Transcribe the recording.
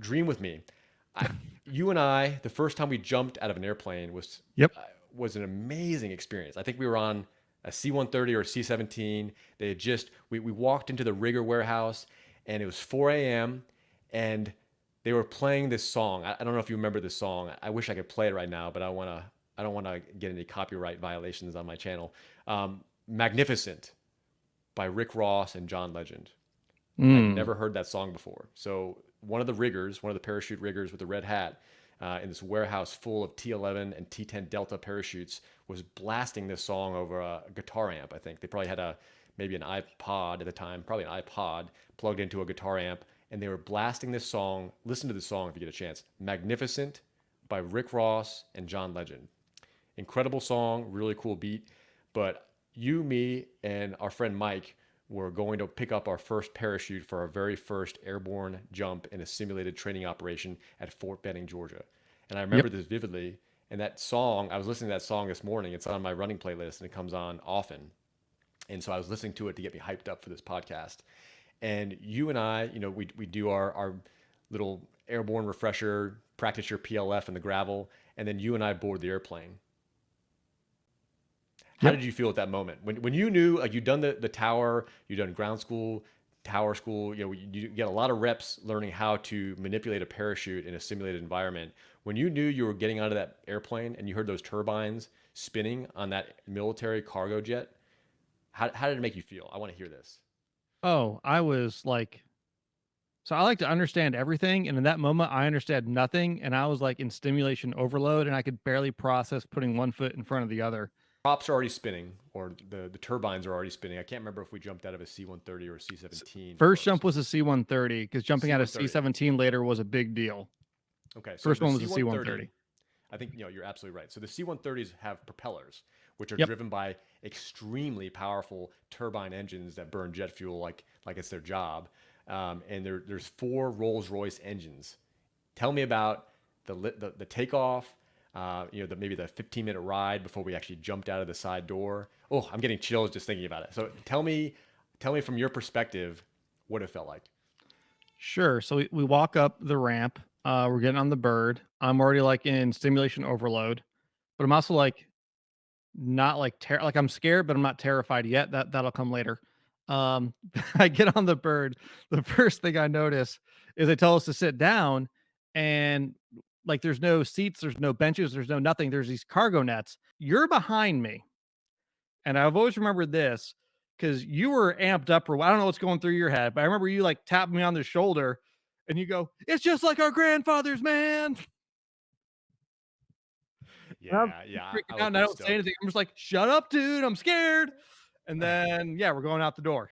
dream with me. I, you and I, the first time we jumped out of an airplane Yep. was an amazing experience. I think we were on a C-130 or a C-17. They had just we walked into the rigger warehouse, and it was 4 a.m. and they were playing this song. I don't know if you remember this song. I wish I could play it right now, but I don't want to get any copyright violations on my channel. Magnificent by Rick Ross and John Legend. I'd Mm. never heard that song before. So one of the riggers, one of the parachute riggers with the red hat, in this warehouse full of T11 and T10 Delta parachutes, was blasting this song over a guitar amp. I think they probably had maybe an iPod at the time, probably an iPod plugged into a guitar amp, and they were blasting this song. Listen to the song if you get a chance. Magnificent by Rick Ross and John Legend. Incredible song, really cool beat. But you, me, and our friend Mike were going to pick up our first parachute for our very first airborne jump in a simulated training operation at Fort Benning, Georgia. And I Yep. remember this vividly. And that song, I was listening to that song this morning. It's on my running playlist and it comes on often. And so I was listening to it to get me hyped up for this podcast. And you and I, we do our little airborne refresher, practice your PLF in the gravel, and then you and I board the airplane. How Yep. did you feel at that moment when you knew, like, you'd done the tower, you'd done ground school, tower school, you get a lot of reps learning how to manipulate a parachute in a simulated environment. When you knew you were getting out of that airplane and you heard those turbines spinning on that military cargo jet, how did it make you feel? I want to hear this. Oh, I was like, so I like to understand everything. And in that moment, I understood nothing. And I was like in stimulation overload and I could barely process putting one foot in front of the other. Props are already spinning, or the turbines are already spinning. I can't remember if we jumped out of a C-130 or a C-17 First jump first. was a C-130 because jumping out of C-130. C-17 later was a big deal. Okay, so First the one was a C-130, C-130. I think you're absolutely right. So the C-130s have propellers, which are Yep. driven by extremely powerful turbine engines that burn jet fuel like it's their job. And there's four Rolls-Royce engines. Tell me about the takeoff. Maybe the 15-minute ride before we actually jumped out of the side door. Oh, I'm getting chills just thinking about it. So tell me from your perspective what it felt like. Sure. So we walk up the ramp. We're getting on the bird. I'm already like in stimulation overload, but I'm also like not like like I'm scared, but I'm not terrified yet. That'll come later. Um, I get on the bird. The first thing I notice is they tell us to sit down, and like there's no seats, there's no benches, there's no nothing. There's these cargo nets. You're behind me, and I've always remembered this because you were amped up, or I don't know what's going through your head, but I remember you like tapped me on the shoulder, and you go, "It's just like our grandfathers, man." And I'm Yeah, yeah, freaking I out, was and I pretty don't say stoked. anything. I'm just like, "Shut up, dude. I'm scared." And then, yeah, we're going out the door.